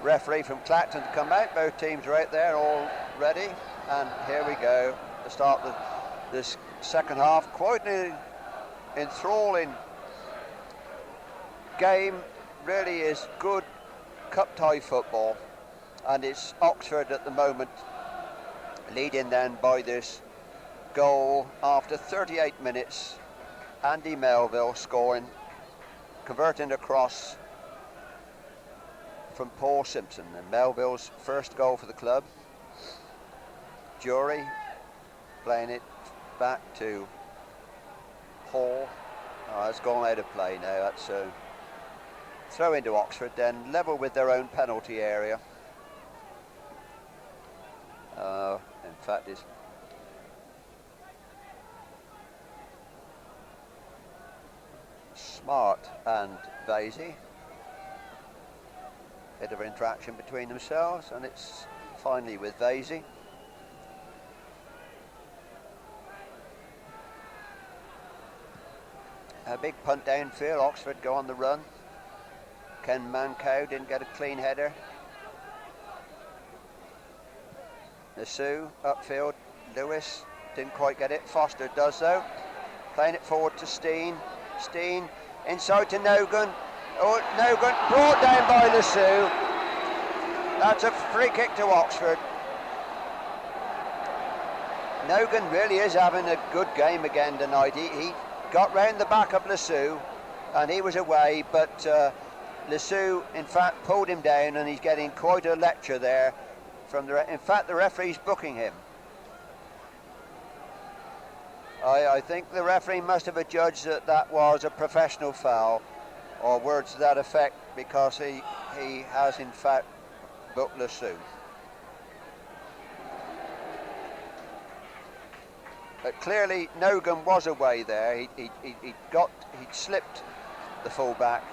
referee from Clacton to come out. Both teams are out there all ready, and here we go to start this second half. Quite an enthralling game, really is good cup tie football, and it's Oxford at the moment leading then by this goal after 38 minutes. Andy Melville scoring, converting across from Paul Simpson, and Melville's first goal for the club. Jury playing it back to Hall. Oh, it's gone out of play now. That's a throw into Oxford, then level with their own penalty area. In fact, it's Smart and Vasey. Bit of interaction between themselves, and it's finally with Vasey. A big punt downfield. Oxford go on the run. Ken Mancow didn't get a clean header. Nassau upfield. Lewis didn't quite get it. Foster does though. Playing it forward to Steen. Steen inside to Nogan. Oh, Nogan brought down by Nassau. That's a free kick to Oxford. Nogan really is having a good game again tonight. He got round the back of Nassau and he was away, but Nassau in fact pulled him down, and he's getting quite a lecture there from the in fact the referee's booking him. I think the referee must have adjudged that that was a professional foul, or words to that effect, because he has in fact booked Nassau. But clearly Nogan was away there. He'd slipped the full-back,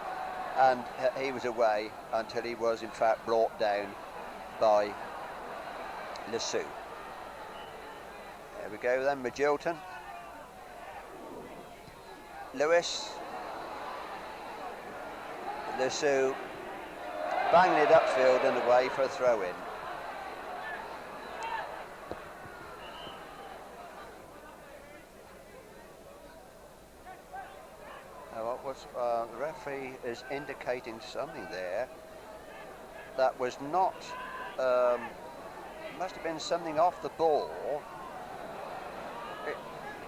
and he was away until he was in fact brought down by Nassau. There we go then, Magilton. Lewis. Nassau banging it upfield and away for a throw-in. The referee is indicating something there that was not, must have been something off the ball. It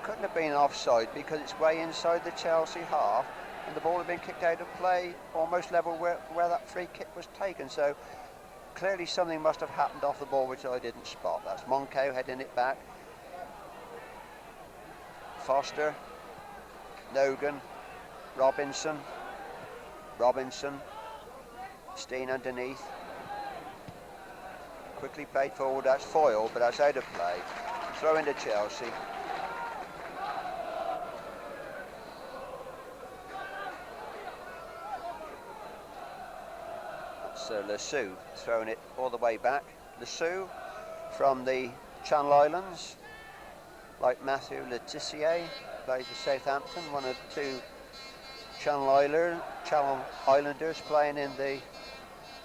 couldn't have been offside because it's way inside the Chelsea half, and the ball had been kicked out of play almost level where that free kick was taken. So clearly something must have happened off the ball which I didn't spot. That's Monco heading it back. Foster, Nogan, Robinson, Steen underneath. Quickly played forward, that's Foyle, but that's out of play. Throw into Chelsea. So Nassau throwing it all the way back. Nassau from the Channel Islands, like Matthew Letitia, plays for Southampton, one of two Channel Islanders playing in the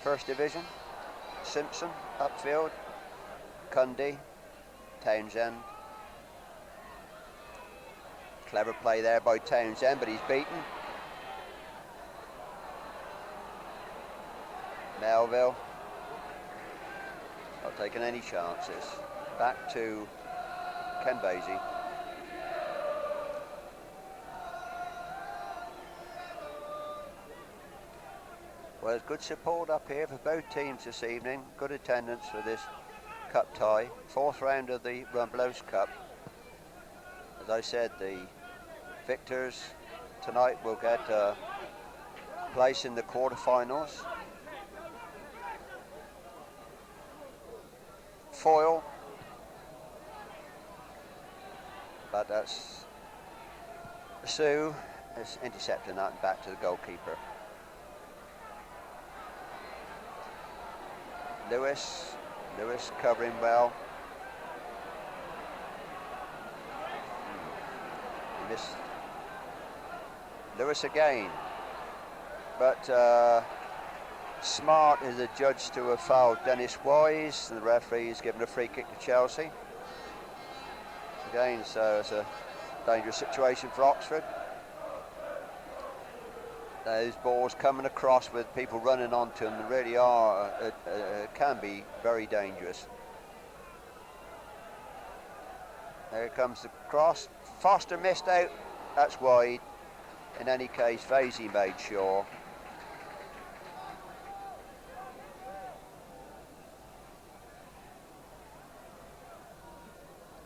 First Division. Simpson upfield, Cundy, Townsend. Clever play there by Townsend, but he's beaten. Melville, not taking any chances. Back to Ken Vasey. Well, there's good support up here for both teams this evening. Good attendance for this cup tie. Fourth round of the Rumbelows Cup. As I said, the victors tonight will get a place in the quarterfinals. Foyle, but that's Sue is intercepting that and back to the goalkeeper. Lewis covering well. He missed. Lewis again, but Smart is adjudged to have fouled Dennis Wise, and the referee is given a free kick to Chelsea. Again, so it's a dangerous situation for Oxford. Those balls coming across with people running onto them really are, can be very dangerous. There comes the cross. Foster missed out, that's wide. In any case, Vasey made sure.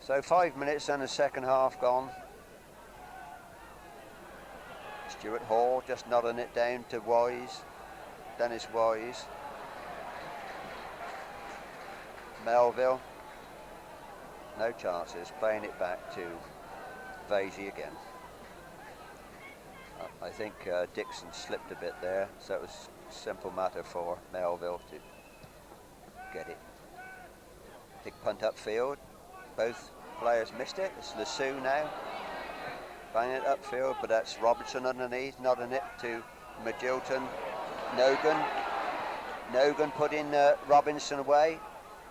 So 5 minutes and the second half gone. Stuart Hall just nodding it down to Wise, Dennis Wise. Melville, no chances, playing it back to Vasey again. I think Dixon slipped a bit there, so it was a simple matter for Melville to get it. Big punt upfield, both players missed it. It's Lassou now, banging it upfield, but that's Robertson underneath, nodding it to Magilton. Nogan putting Robinson away.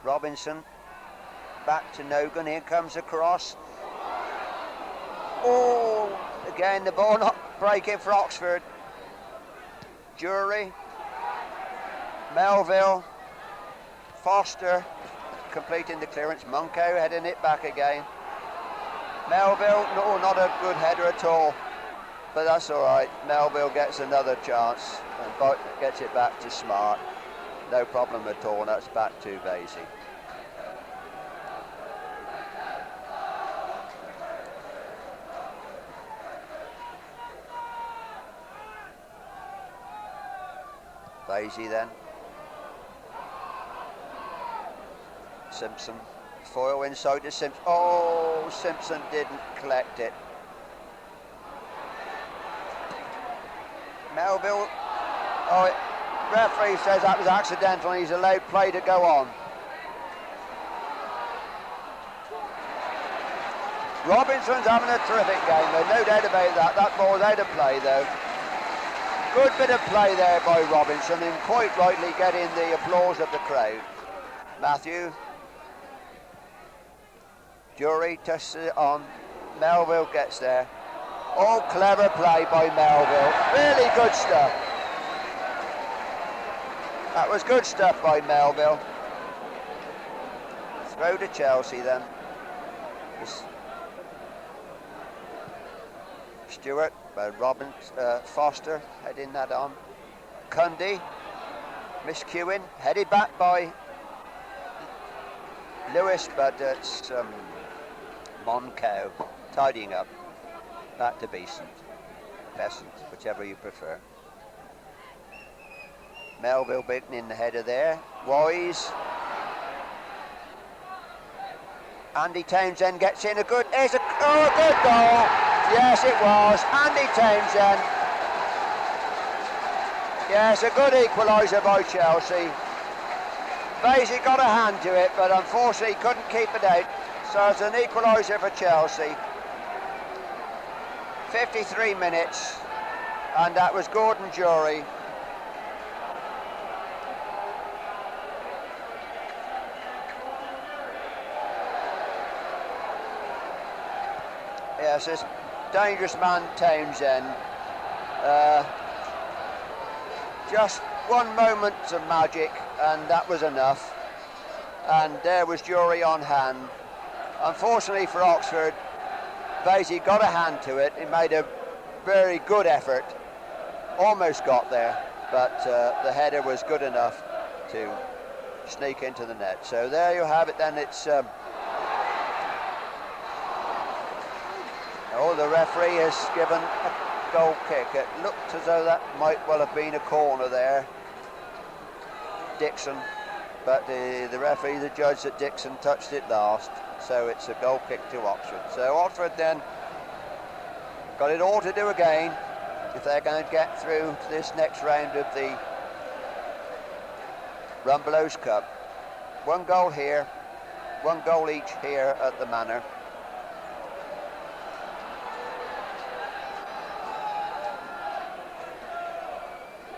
Robinson back to Nogan, here comes the cross. Oh, again the ball not breaking for Oxford. Jury, Melville, Foster completing the clearance, Munko heading it back again. Melville, no, not a good header at all, but that's all right. Melville gets another chance and gets it back to Smart. No problem at all, and that's back to Vasey. Vasey then. Simpson, foil inside to Simpson. Oh, Simpson didn't collect it. Melville, referee says that was accidental and he's allowed play to go on. Robinson's having a terrific game though, no doubt about that. That ball's out of play though. Good bit of play there by Robinson and quite rightly getting the applause of the crowd. Matthew. Jury touches it on. Melville gets there. Oh, clever play by Melville. Really good stuff. That was good stuff by Melville. Throw to Chelsea then. Stewart, Foster heading that on. Cundy, miscuing, headed back by Lewis, but it's Monco tidying up. Back to Besant, whichever you prefer. Melville beaten in the header there. Wise. Andy Townsend gets in a good, a good goal. Yes, it was. Andy Townsend. Yes, a good equaliser by Chelsea. Vasey got a hand to it, but unfortunately couldn't keep it out. So it's an equaliser for Chelsea. 53 minutes, and that was Gordon Jury. Yes, it's dangerous man Townsend. Just one moment of magic, and that was enough. And there was Jury on hand. Unfortunately for Oxford, Vasey got a hand to it. He made a very good effort, almost got there, but the header was good enough to sneak into the net. So there you have it then. It's the referee has given a goal kick. It looked as though that might well have been a corner there, Dixon, but the referee, the judge, that Dixon touched it last. So it's a goal kick to Oxford. So Oxford then got it all to do again if they're going to get through to this next round of the Rumbelows Cup. One goal here, one goal each here at the Manor.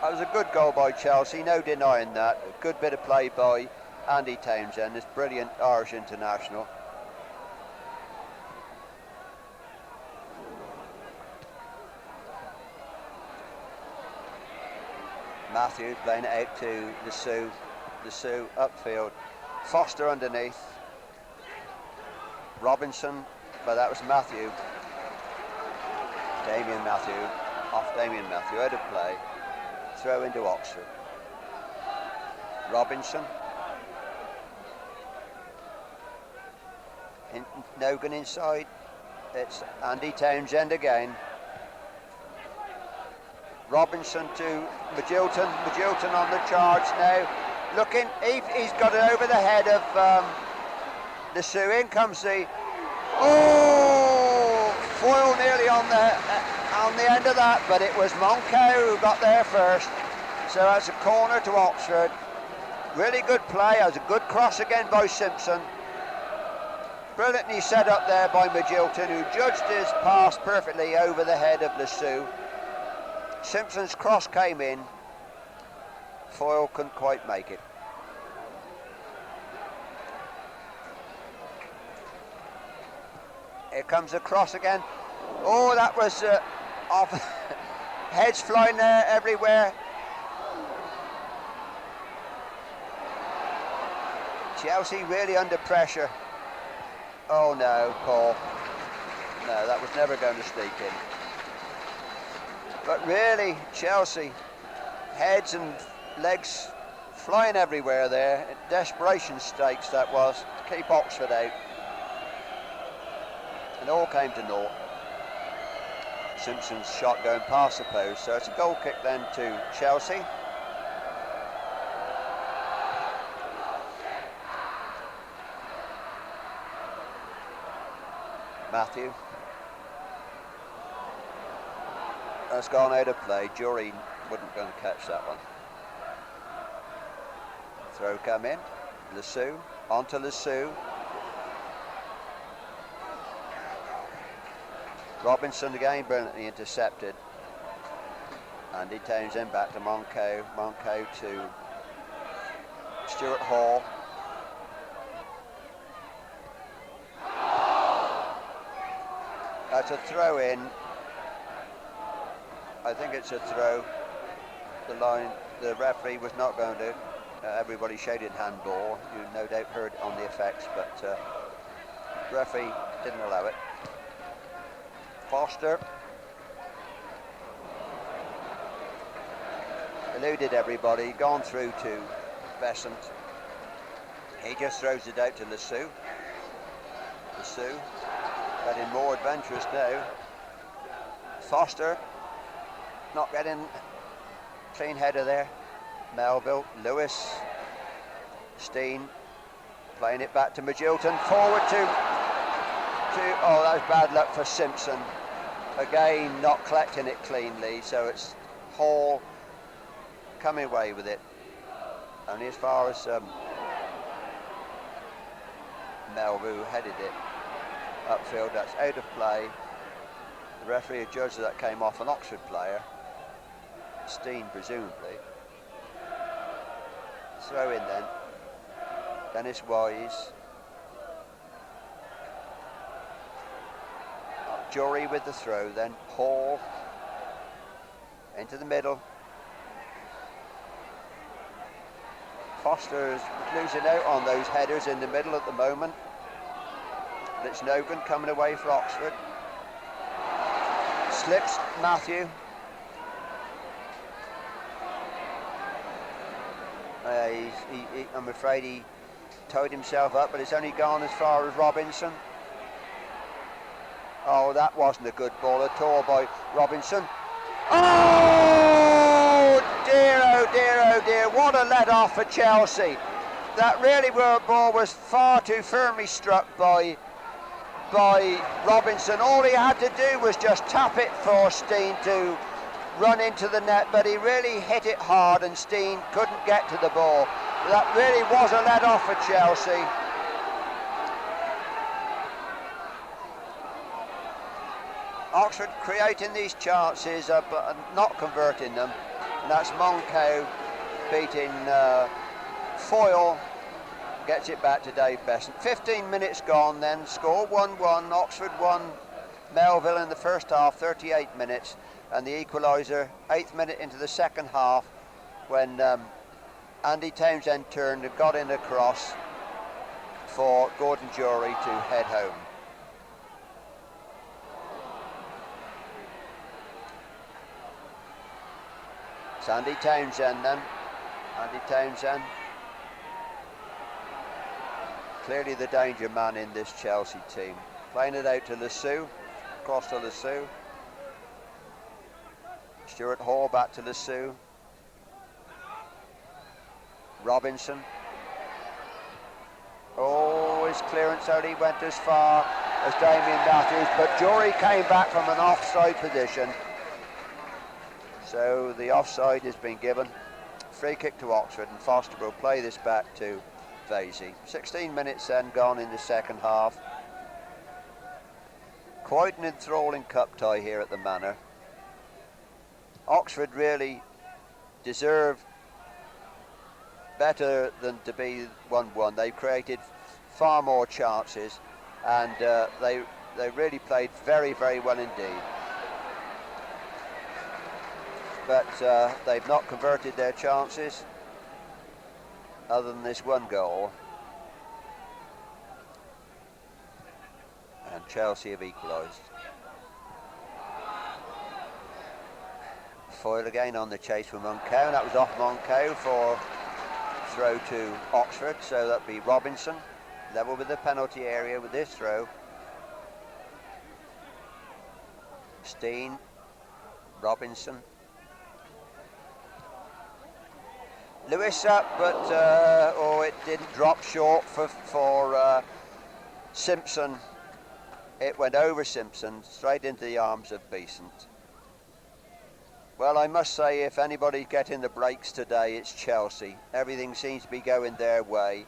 That was a good goal by Chelsea, no denying that. A good bit of play by Andy Townsend, this brilliant Irish international. Matthew playing it out to the Sioux upfield. Foster underneath. Robinson, but that was Matthew. Damien Matthew, off Damien Matthew, out of play. Throw into Oxford. Robinson. Nogan inside. It's Andy Townsend again. Robinson to Magilton. Magilton on the charge now. Looking, he's got it over the head of the Sioux. In comes the... Oh! Foyle nearly on the end of that, but it was Monco who got there first. So that's a corner to Oxford. Really good play. That was a good cross again by Simpson. Brilliantly set up there by Magilton, who judged his pass perfectly over the head of the Sioux. Simpson's cross came in. Foyle couldn't quite make it. Here comes the cross again. Oh, that was off. Heads flying there everywhere. Chelsea really under pressure. Oh no, Paul. No, that was never going to sneak in. But really, Chelsea, heads and legs flying everywhere there. Desperation stakes that was, to keep Oxford out. And all came to naught. Simpson's shot going past the post, so it's a goal kick then to Chelsea. Matthew. That's gone out of play. Jury wasn't going to catch that one. Throw come in. Le Sioux, onto Le Sioux. Robinson again brilliantly intercepted. Andy Townsend back to Monco. Monco to Stuart Hall. That's a throw in. I think it's a throw. The referee was not going to. Everybody shouted handball. You no doubt heard on the effects, but the referee didn't allow it. Foster eluded everybody, gone through to Besant. He just throws it out to Le Sioux. Le Sioux getting more adventurous now. Foster not getting clean header there. Melville, Lewis, Steen playing it back to Magilton. Forward to oh, that was bad luck for Simpson. Again, not collecting it cleanly, so it's Hall coming away with it. Only as far as Melville headed it upfield. That's out of play. The referee adjudged that came off an Oxford player. Steen, presumably. Throw in then. Dennis Wise. Jury with the throw then. Hall into the middle. Foster's losing out on those headers in the middle at the moment. But it's Nogan coming away for Oxford. Slips Matthew. I'm afraid he tied himself up, but it's only gone as far as Robinson. Oh, that wasn't a good ball at all by Robinson. Oh dear, oh dear, oh dear. What a let-off for Chelsea. That really ball was far too firmly struck by Robinson. All he had to do was just tap it for Steen to run into the net, but he really hit it hard and Steen couldn't get to the ball. That really was a let-off for Chelsea. Oxford creating these chances but not converting them. And that's Monco beating Foyle, gets it back to Dave Besant. 15 minutes gone then, score 1-1, Oxford won Melville in the first half, 38 minutes, and the equaliser 8th minute into the second half when Andy Townsend turned and got in a cross for Gordon Jury to head home. It's Andy Townsend then, Andy Townsend. Clearly the danger man in this Chelsea team. Playing it out to Lasue, across to Lasue. Stuart Hall back to Lasue. Robinson. Oh, his clearance only went as far as Damien Matthews, but Jury came back from an offside position. So the offside has been given. Free kick to Oxford, and Foster will play this back to Vasey. 16 minutes then gone in the second half. Quite an enthralling cup tie here at the Manor. Oxford really deserve better than to be 1-1. They've created far more chances, and they really played very, very well indeed. But they've not converted their chances other than this one goal. And Chelsea have equalised. Foyle again on the chase for Monco, and that was off Monco for throw to Oxford, so that'd be Robinson, level with the penalty area with this throw. Steen, Robinson. Lewis up, but it didn't drop short for Simpson. It went over Simpson, straight into the arms of Besant. Well, I must say, if anybody's getting the breaks today, it's Chelsea. Everything seems to be going their way.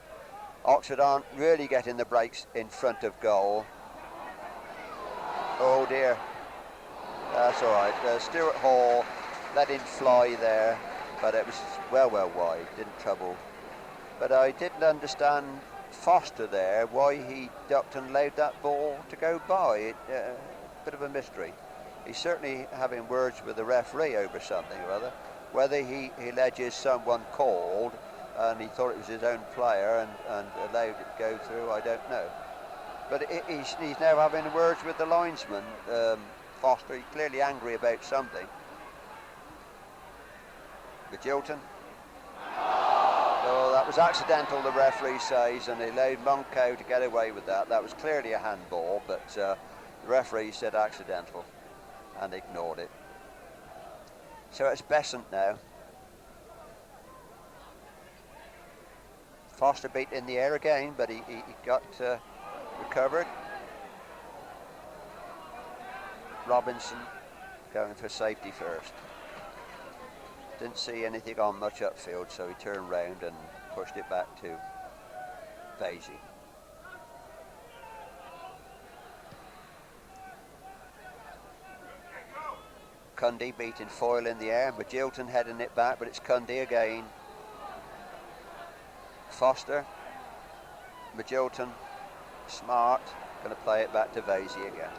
Oxford aren't really getting the breaks in front of goal. Oh dear. That's all right. Stuart Hall let him fly there, but it was well wide, didn't trouble. But I didn't understand Foster there, why he ducked and allowed that ball to go by. Bit of a mystery. He's certainly having words with the referee over something or other. Whether he alleges someone called and he thought it was his own player and allowed it to go through, I don't know. But he's now having words with the linesman, Foster. He's clearly angry about something. Magilton. Oh, that was accidental, the referee says, and he allowed Monco to get away with that. That was clearly a handball, but the referee said accidental and ignored it. So it's Besant now. Foster beat in the air again, but he got recovered. Robinson going for safety first. Didn't see anything on much upfield, so he turned round and pushed it back to Vasey. Cundy beating Foyle in the air. Magilton heading it back, but it's Cundy again. Foster, Magilton, Smart, going to play it back to Vasey again.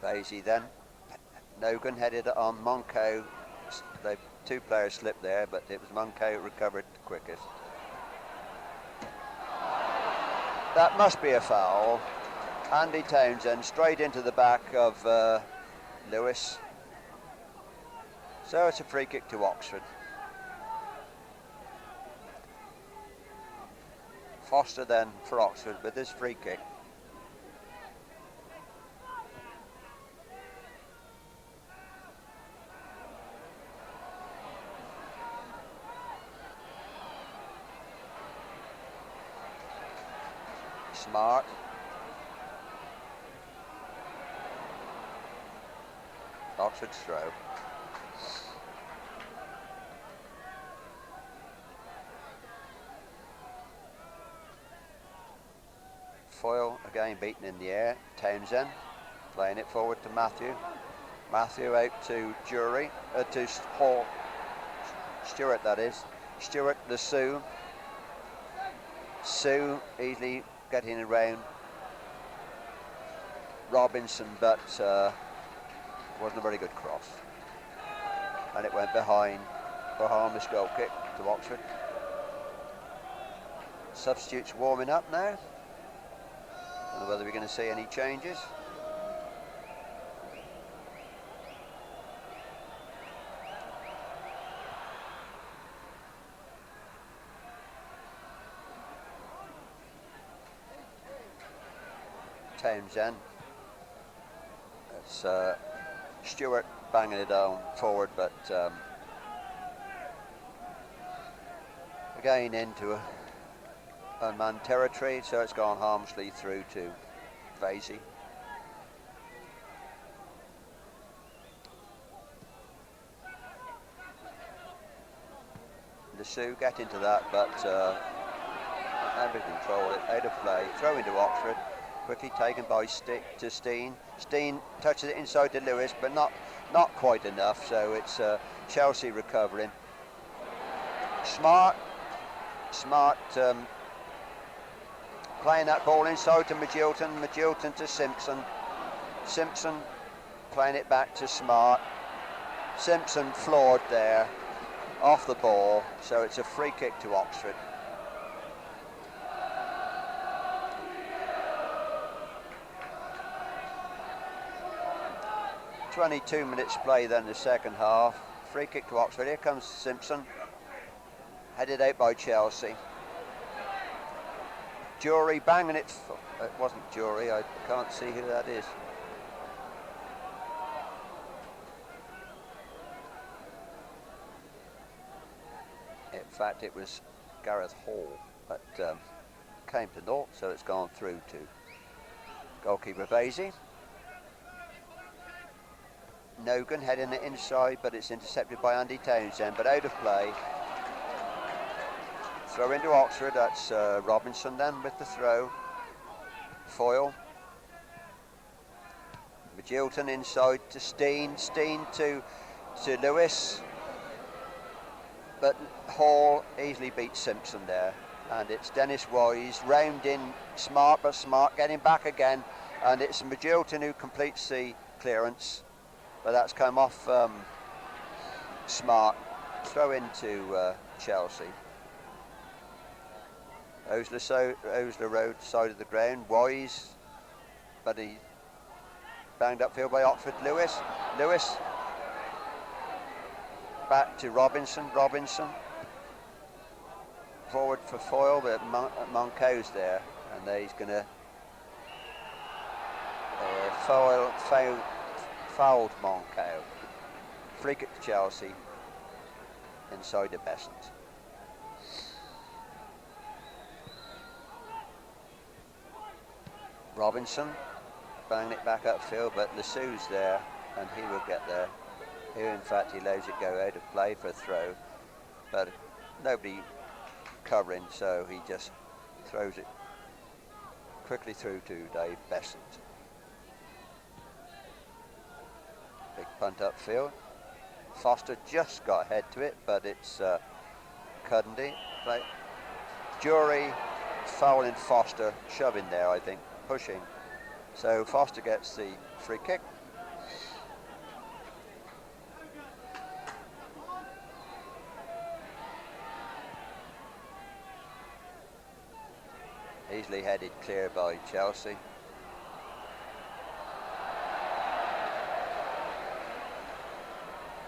Vasey then. Nogan headed it on Monco. Two players slipped there, but it was Monco who recovered the quickest. That must be a foul. Andy Townsend straight into the back of Lewis. So it's a free kick to Oxford. Foster then for Oxford with this free kick. Smart. Oxford's throw. Foyle again beaten in the air. Townsend playing it forward to Matthew. Matthew out to Jury, to Hall. Stewart, that is. Stewart to Sue. Sue easily getting around Robinson, but wasn't a very good cross. And it went behind for a harmless goal kick to Oxford. Substitutes warming up now. Don't know whether we're going to see any changes. Townsend. It's Stewart banging it down forward, but again into unmanned territory, so it's gone harmlessly through to Vasey. Lesoux get into that, but under control, it out of play, throw into Oxford. Quickly taken by Steen. Steen touches it inside to Lewis, but not quite enough, so it's Chelsea recovering. Smart playing that ball inside to Magilton to Simpson. Simpson playing it back to Smart. Simpson floored there, off the ball, so it's a free kick to Oxford. 22 minutes play then the second half. Free kick to Oxford. Here comes Simpson. Headed out by Chelsea. Jury banging it. It wasn't Jury. I can't see who that is. In fact, it was Gareth Hall, but came to naught, so it's gone through to goalkeeper Vasey. Nogan heading it inside, but it's intercepted by Andy Townsend, but out of play. Throw into Oxford, that's Robinson then with the throw. Foyle. Magilton inside to Steen, Steen to Lewis. But Hall easily beats Simpson there. And it's Dennis Wise, round in Smart, but Smart getting back again. And it's Magilton who completes the clearance. But that's come off Smart. Throw into Chelsea. Osler Road, side of the ground. Wise, but he banged upfield by Oxford. Lewis back to Robinson. Forward for Foyle, but Monco's there, and he's going to fouled Monco. Free kick to Chelsea inside the Besant. Robinson banging it back upfield, but Lesoux's there, and he will get there. Here, in fact, he allows it go out of play for a throw, but nobody covering, so he just throws it quickly through to Dave Besant. Big punt upfield. Foster just got ahead to it, but it's Cuddy. Jury fouling Foster, shoving there, I think, pushing. So Foster gets the free kick. Easily headed clear by Chelsea.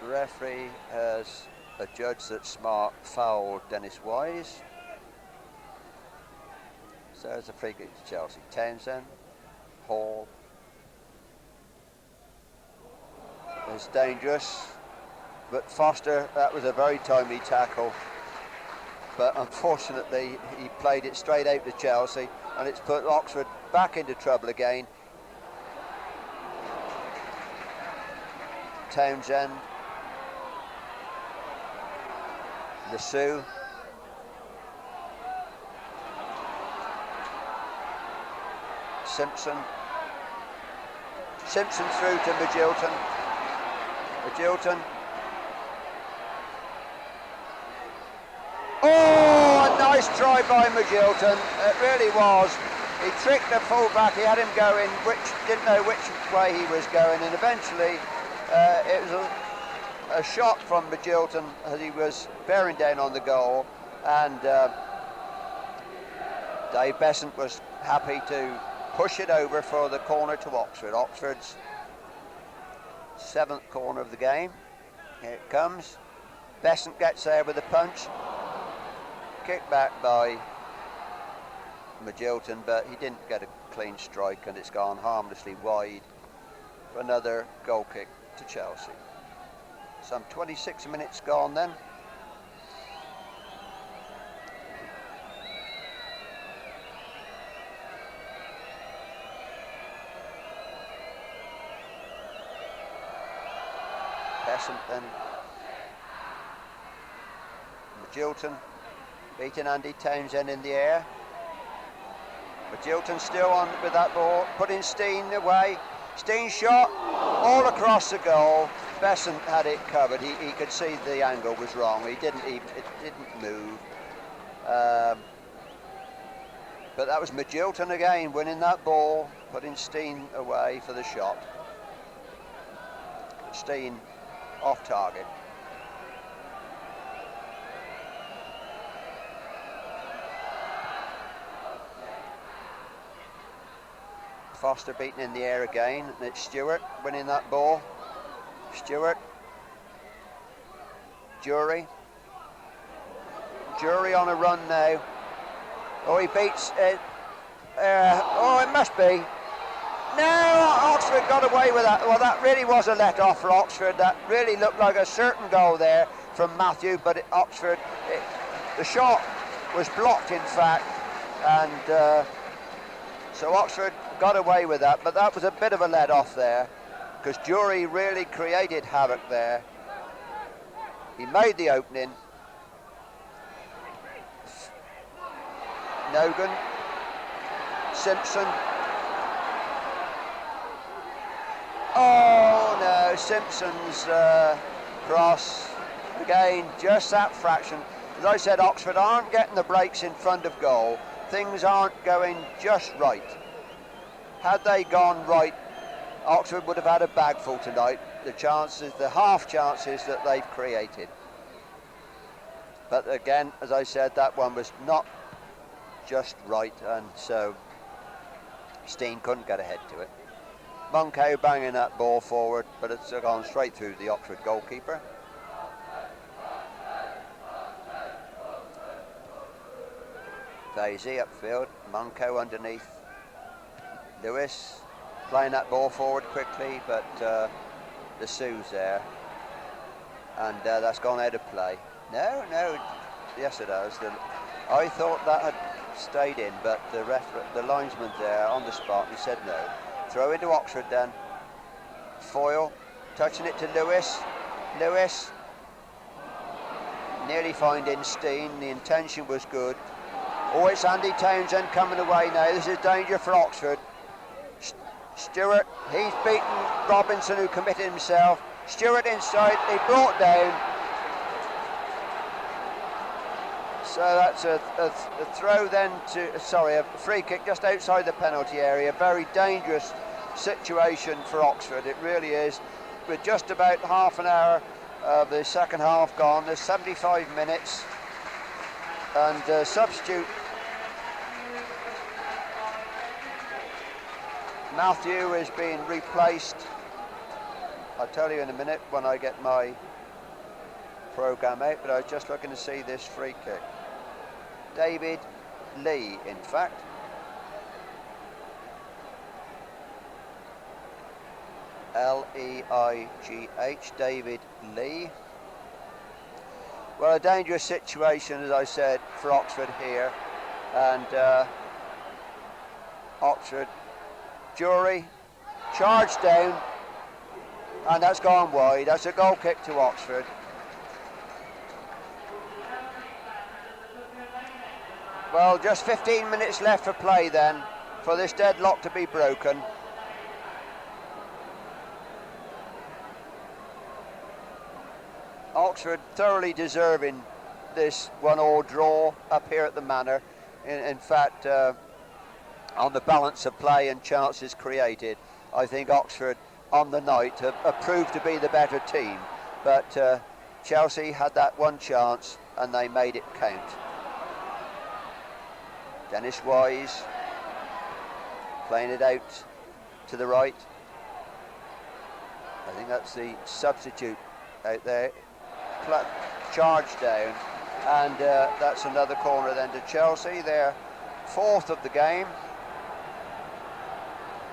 The referee has adjudged that Smart fouled Dennis Wise. So there's a free kick to Chelsea. Townsend, Hall. It's dangerous, but Foster, that was a very timely tackle. But unfortunately, he played it straight out to Chelsea, and it's put Oxford back into trouble again. Townsend. Lesoux. Simpson. Simpson through to Magilton. Magilton. Oh, a nice try by Magilton. It really was. He tricked the fullback. He had him going, didn't know which way he was going, and eventually it was a shot from Magilton as he was bearing down on the goal, and Dave Besant was happy to push it over for the corner to Oxford. Oxford's 7th corner of the game. Here it comes. Besant gets there with a punch. Kicked back by Magilton, but he didn't get a clean strike, and it's gone harmlessly wide for another goal kick to Chelsea. Some 26 minutes gone then. Besant then. Magilton beating Andy Townsend in the air. Magilton still on with that ball, putting Steen away. Steen shot all across the goal. Besant had it covered. He could see the angle was wrong. It didn't move. But that was Magilton again winning that ball, putting Steen away for the shot. Steen off target. Foster beaten in the air again, and it's Stewart winning that ball. Stewart. Jury on a run now. Oh, he beats it. Oh, it must be. No, Oxford got away with that. Well, that really was a let-off for Oxford. That really looked like a certain goal there from Matthew, but the shot was blocked, in fact, and so Oxford got away with that, but that was a bit of a let-off there, because Jury really created havoc there. He made the opening. Nogan, Simpson. Oh no, Simpson's cross. Again, just that fraction. As I said, Oxford aren't getting the breaks in front of goal. Things aren't going just right. Had they gone right, Oxford would have had a bagful tonight. The half chances that they've created. But again, as I said, that one was not just right, and so Steen couldn't get ahead to it. Monco banging that ball forward, but it's gone straight through the Oxford goalkeeper. Daisy upfield, Monco underneath. Lewis playing that ball forward quickly, but the Sue's there, and that's gone out of play. No, yes it has. I thought that had stayed in, but the linesman there on the spot, he said no. Throw into Oxford then. Foyle touching it to Lewis. Lewis nearly finding Steen. The intention was good. Oh, it's Andy Townsend coming away now. This is danger for Oxford. Stewart, he's beaten Robinson, who committed himself. Stewart inside, he brought down. So that's a throw then a free kick just outside the penalty area. Very dangerous situation for Oxford, it really is. With just about half an hour of the second half gone, there's 75 minutes, and substitute Matthew is being replaced. I'll tell you in a minute when I get my programme out, but I was just looking to see this free kick. David Lee, in fact. L-E-I-G-H, David Lee. Well, a dangerous situation, as I said, for Oxford here, and Oxford Jury charged down, and that's gone wide. That's a goal kick to Oxford. Well, just 15 minutes left for play then. for this deadlock to be broken. Oxford thoroughly deserving this 1-1 draw up here at the Manor. In fact, on the balance of play and chances created, I think Oxford on the night have proved to be the better team. But Chelsea had that one chance and they made it count. Dennis Wise playing it out to the right. I think that's the substitute out there. Charge down, and that's another corner then to Chelsea. They're 4th of the game,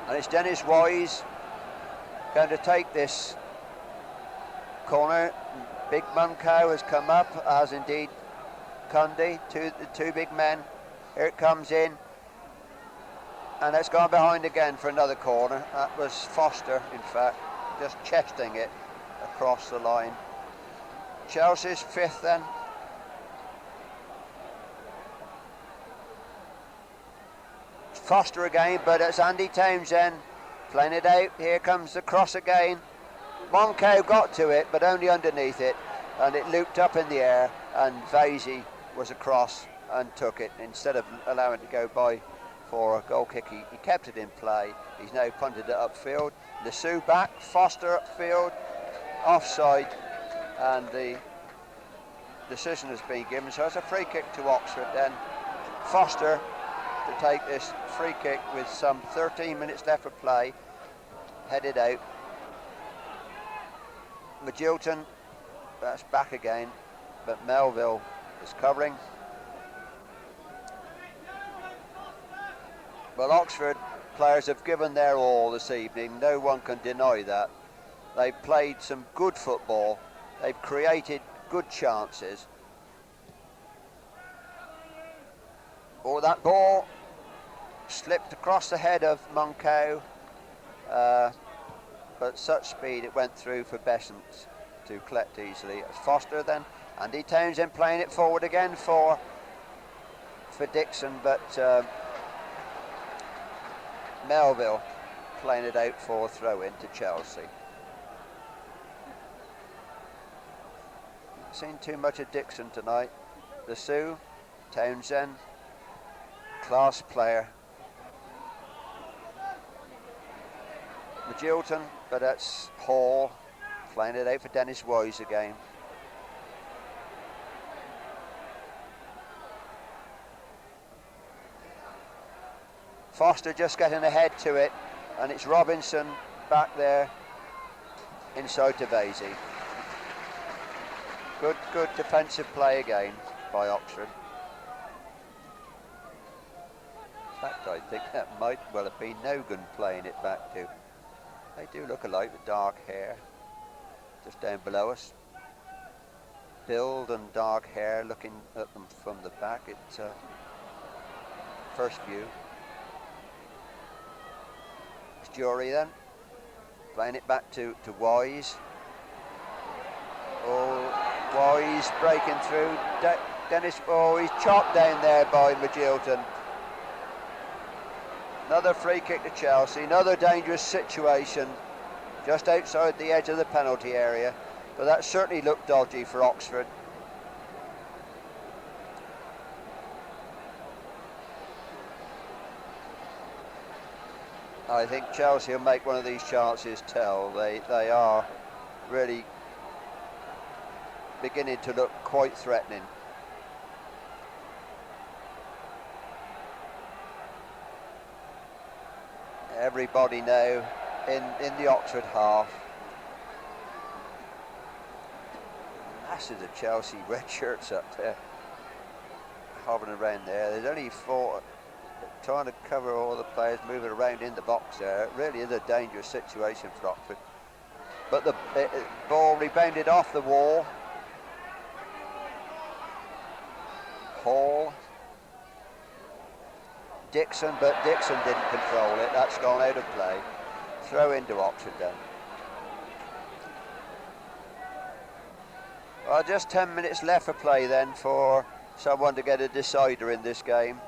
and it's Dennis Wise going to take this corner. Big Munko has come up, as indeed Cundy, the two big men. Here it comes in, and it's gone behind again for another corner. That was Foster, in fact, just chesting it across the line. Chelsea's 5th then. Foster again, but it's Andy Townsend playing it out. Here comes the cross again. Monco got to it, but only underneath it, and it looped up in the air, and Vasey was across and took it. Instead of allowing it to go by for a goal kick, he kept it in play. He's now punted it upfield. Lesu back, Foster upfield, offside, and the decision has been given. So it's a free kick to Oxford then. Foster to take this free kick with some 13 minutes left of play, headed out. Magilton, that's back again, but Melville is covering. Well, Oxford players have given their all this evening, no one can deny that. They've played some good football, they've created good chances. Oh, that ball slipped across the head of Munko, but such speed it went through for Besant to collect easily. It's Foster then, Andy Townsend playing it forward again for Dixon, but Melville playing it out for a throw-in to Chelsea. Seen too much of Dixon tonight. Lesu, Townsend, class player. Magilton, but that's Hall playing it out for Dennis Wise again. Foster just getting ahead to it, and it's Robinson back there inside to Vasey. Good defensive play again by Oxford. In fact, I think that might well have been Nogan playing it back to. They do look alike with dark hair, just down below us. Build and dark hair, looking at them from the back at first view. It's Jury then, playing it back to Wise. Oh, Wise breaking through. Dennis, oh, he's chopped down there by Magilton. Another free kick to Chelsea, another dangerous situation just outside the edge of the penalty area, but that certainly looked dodgy for Oxford. I think Chelsea will make one of these chances tell. They are really beginning to look quite threatening. Everybody now in the Oxford half. Masses of Chelsea red shirts up there, hovering around there. There's only 4 trying to cover all the players moving around in the box there. It really is a dangerous situation for Oxford. But the ball rebounded off the wall. Hall. Dixon, but Dixon didn't control it. That's gone out of play. Throw into Oxford then. Well, just 10 minutes left for play then for someone to get a decider in this game.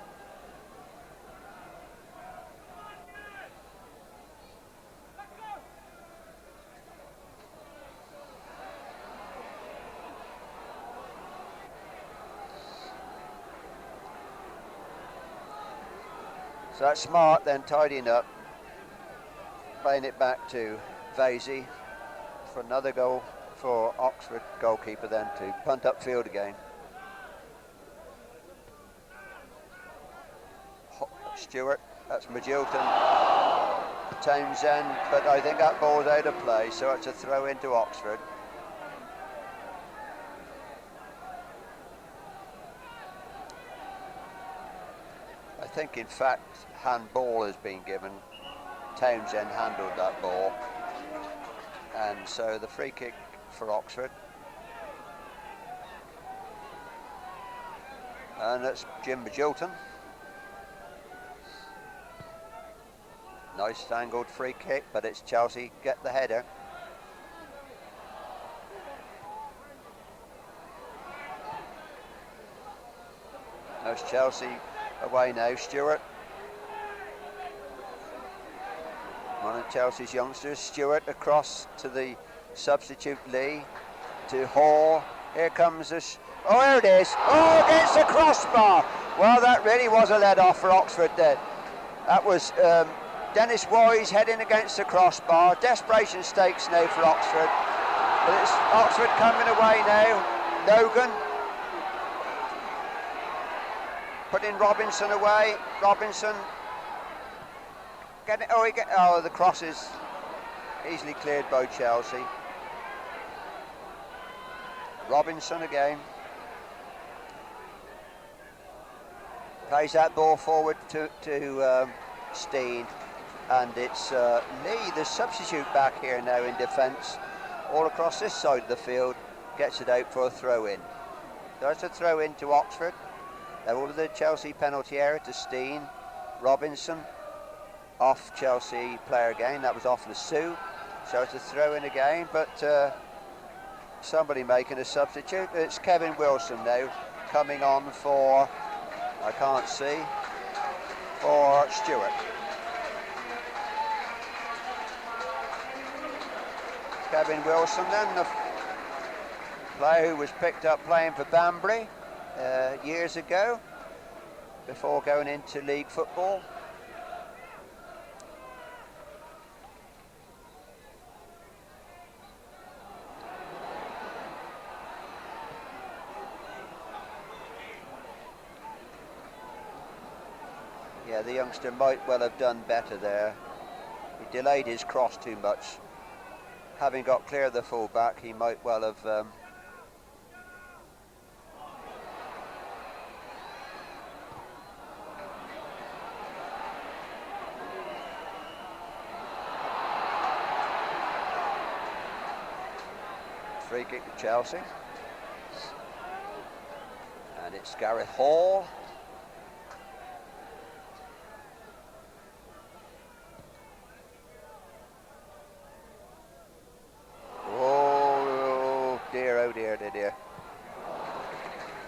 So that's Smart then tidying up, playing it back to Vasey for another goal for Oxford goalkeeper then to punt upfield again. Stewart, that's Magilton, Townsend, but I think that ball's out of play, so it's a throw into Oxford. I think in fact handball has been given. Townsend handled that ball, and so the free kick for Oxford, and that's Jim Magilton. Nice angled free kick, but it's Chelsea get the header. There's Chelsea away now. Stewart, one of Chelsea's youngsters. Stewart across to the substitute Lee, to Hall. Here comes this. Oh, here it is. Oh, against the crossbar. Well, that really was a let off for Oxford then. That was Dennis Wise heading against the crossbar. Desperation stakes now for Oxford. But it's Oxford coming away now. Logan putting Robinson away. Robinson getting. Oh, the cross is easily cleared by Chelsea. Robinson again. Plays that ball forward to Steen. And it's Lee, the substitute back here now in defence, all across this side of the field, gets it out for a throw-in. There's a throw-in to Oxford. They're all of the Chelsea penalty area to Steen. Robinson, off Chelsea player again, that was off Lassou. So it's a throw-in again, but somebody making a substitute. It's Kevin Wilson now, coming on for, I can't see, for Stewart. Kevin Wilson then, the player who was picked up playing for Banbury years ago, before going into league football. Yeah, the youngster might well have done better there. He delayed his cross too much. Having got clear of the full-back, he might well have free kick to Chelsea. And it's Gareth Hall. Dear.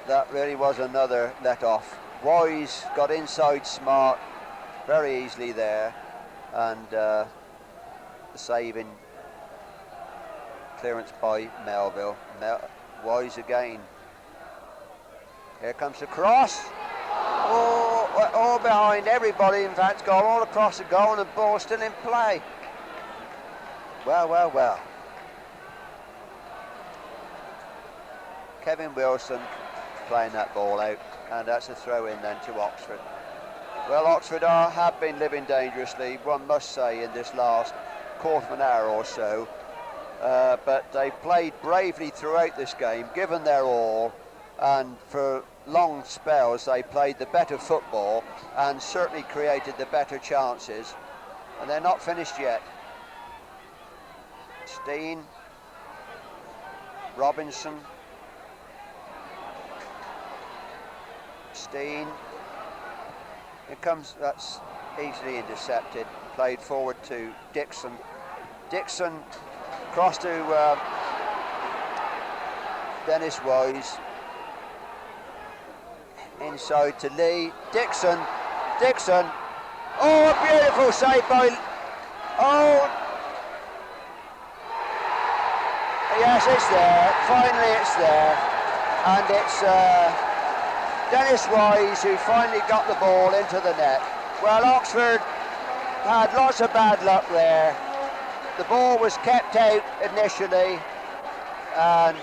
That really was another let off. Wise got inside Smart very easily there, and the saving clearance by Melville. Wise again. Here comes the cross. Oh, all behind everybody, in fact, gone all across the goal, and the ball still in play. Well. Kevin Wilson playing that ball out, and that's a throw in then to Oxford. Well, Oxford have been living dangerously, one must say, in this last quarter of an hour or so, but they played bravely throughout this game, given their all, and for long spells they played the better football and certainly created the better chances, and they're not finished yet. Steen, Robinson, Steen, it comes, that's easily intercepted, played forward to Dixon. Dixon cross to Dennis Wise, inside to Lee. Dixon, oh, a beautiful save by, oh, yes, it's there, finally it's there, and it's Dennis Wise who finally got the ball into the net, Well, Oxford had lots of bad luck there. The ball was kept out initially and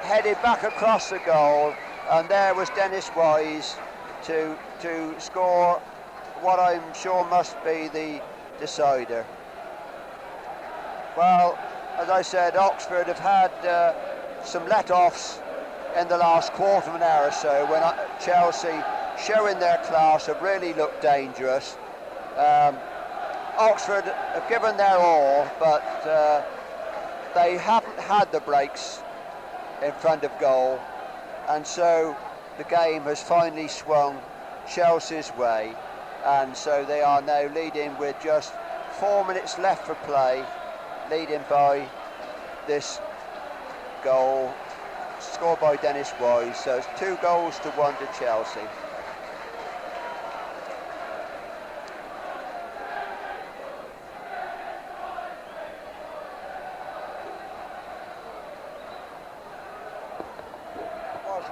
headed back across the goal, and there was Dennis Wise to score what I'm sure must be the decider. Well, as I said, Oxford have had some let-offs in the last quarter of an hour or so when Chelsea, showing their class, have really looked dangerous. Oxford have given their all, but they haven't had the breaks in front of goal, and so the game has finally swung Chelsea's way, and so they are now leading with just 4 minutes left for play, leading by this goal scored by Dennis Wise. So it's 2-1 to Chelsea.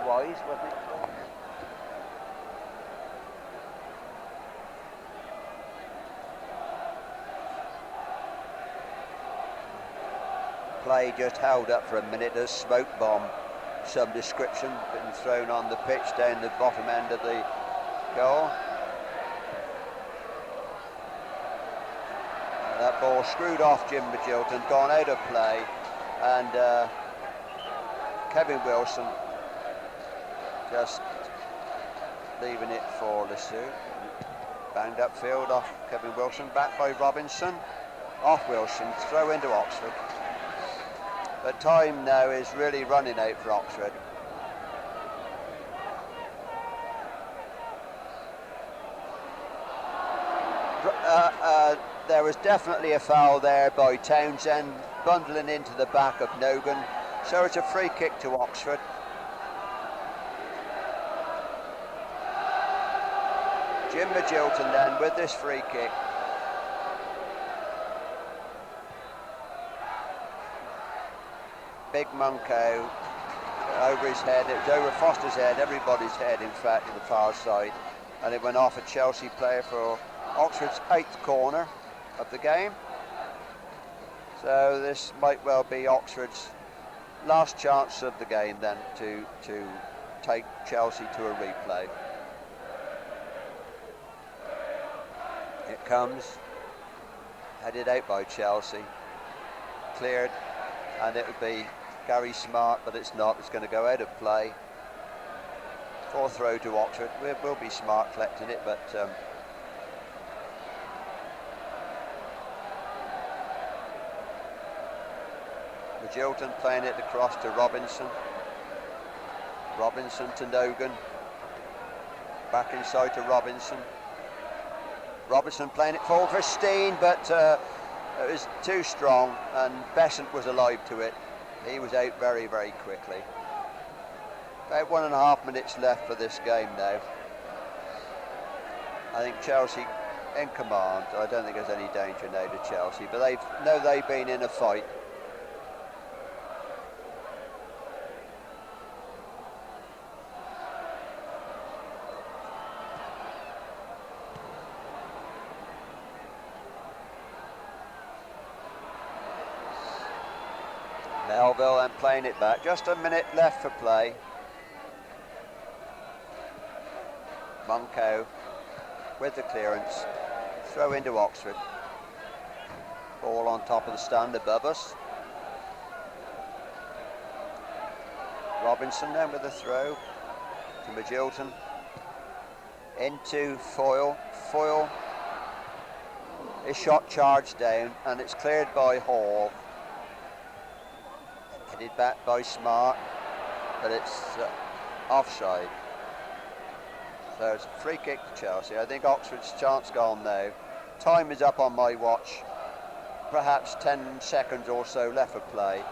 Wise, wasn't it? Play just held up for a minute. A smoke bomb, some description, been thrown on the pitch down the bottom end of the goal. That ball screwed off Jim Magilton, gone out of play, and Kevin Wilson just leaving it for Lesu. Banged upfield off Kevin Wilson, back by Robinson, off Wilson, throw into Oxford. But time now is really running out for Oxford. There was definitely a foul there by Townsend, bundling into the back of Nogan, so it's a free kick to Oxford. Jim Magilton then with this free kick. Big Munko over his head. It was over Foster's head, everybody's head in fact, to the far side, and it went off a Chelsea player for Oxford's 8th corner of the game. So this might well be Oxford's last chance of the game then to take Chelsea to a replay. It comes, headed out by Chelsea, cleared, and it would be Gary Smart, but it's not. It's going to go out of play. 4th throw to Oxford. It will be Smart collecting it, but Magilton playing it across to Robinson. Robinson to Nogan. Back inside to Robinson. Robinson playing it forward for Steen, but it was too strong, and Besant was alive to it. He was out very, very quickly. About 1.5 minutes left for this game now. I think Chelsea in command. I don't think there's any danger now to Chelsea, but they've been in a fight. Melville and playing it back. Just a minute left for play. Munko with the clearance. Throw into Oxford. Ball on top of the stand above us. Robinson then with the throw to Magilton. Into Foyle. Foyle. His shot charged down, and it's cleared by Hall. Headed back by Smart, but it's offside. So it's a free kick to Chelsea. I think Oxford's chance gone now. Time is up on my watch. Perhaps 10 seconds or so left for play.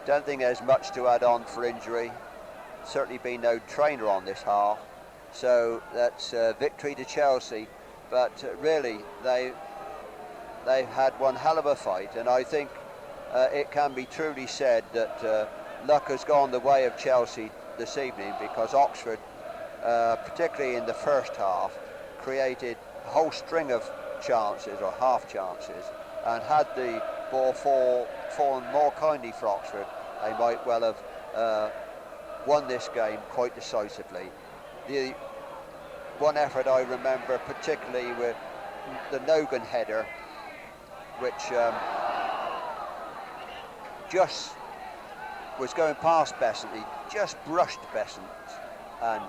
Don't think there's much to add on for injury. Certainly been no trainer on this half. So that's victory to Chelsea. But really, they've had one hell of a fight, and I think it can be truly said that luck has gone the way of Chelsea this evening, because Oxford, particularly in the first half, created whole string of chances or half chances, and had the ball fallen more kindly for Oxford, they might well have won this game quite decisively. The one effort I remember particularly with the Nogan header, which just was going past Besant. He just brushed Besant and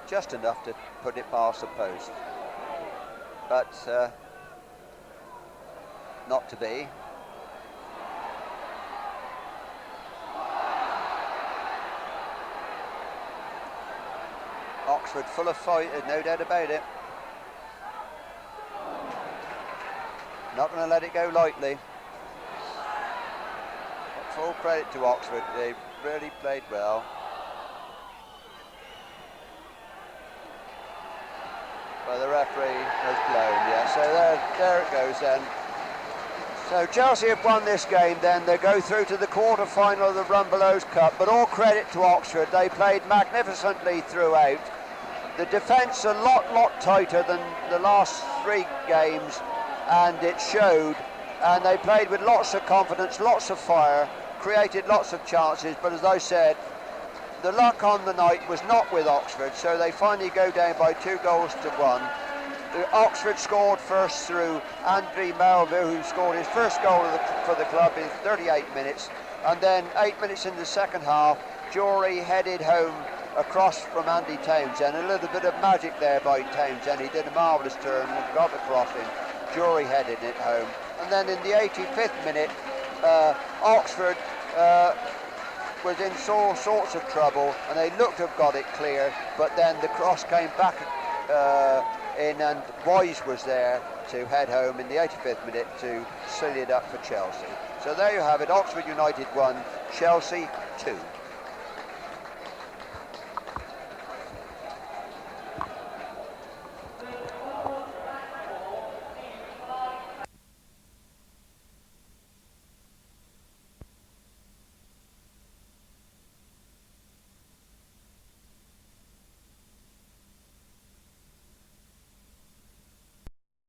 just enough to put it past the post, but not to be. Oxford full of fight, there's no doubt about it. Not going to let it go lightly. Full credit to Oxford, they really played well. Well, the referee has blown, yeah, so there it goes then. So Chelsea have won this game then, they go through to the quarter-final of the Rumbelows Cup, but all credit to Oxford, they played magnificently throughout. The defence a lot tighter than the last 3 games, and it showed, and they played with lots of confidence, lots of fire, created lots of chances, but as I said, the luck on the night was not with Oxford, so they finally go down by 2-1. Oxford scored first through André Melville, who scored his first goal for the club in 38 minutes, and then 8 minutes in the second half, Jory headed home across from Andy Townsend. A little bit of magic there by Townsend. He did a marvellous turn and got the crossing. Jory headed it home. And then in the 85th minute, Oxford was in all sorts of trouble, and they looked to have got it clear, but then the cross came back in, and Wise was there to head home in the 85th minute to seal it up for Chelsea. So there you have it, Oxford United 1, Chelsea 2.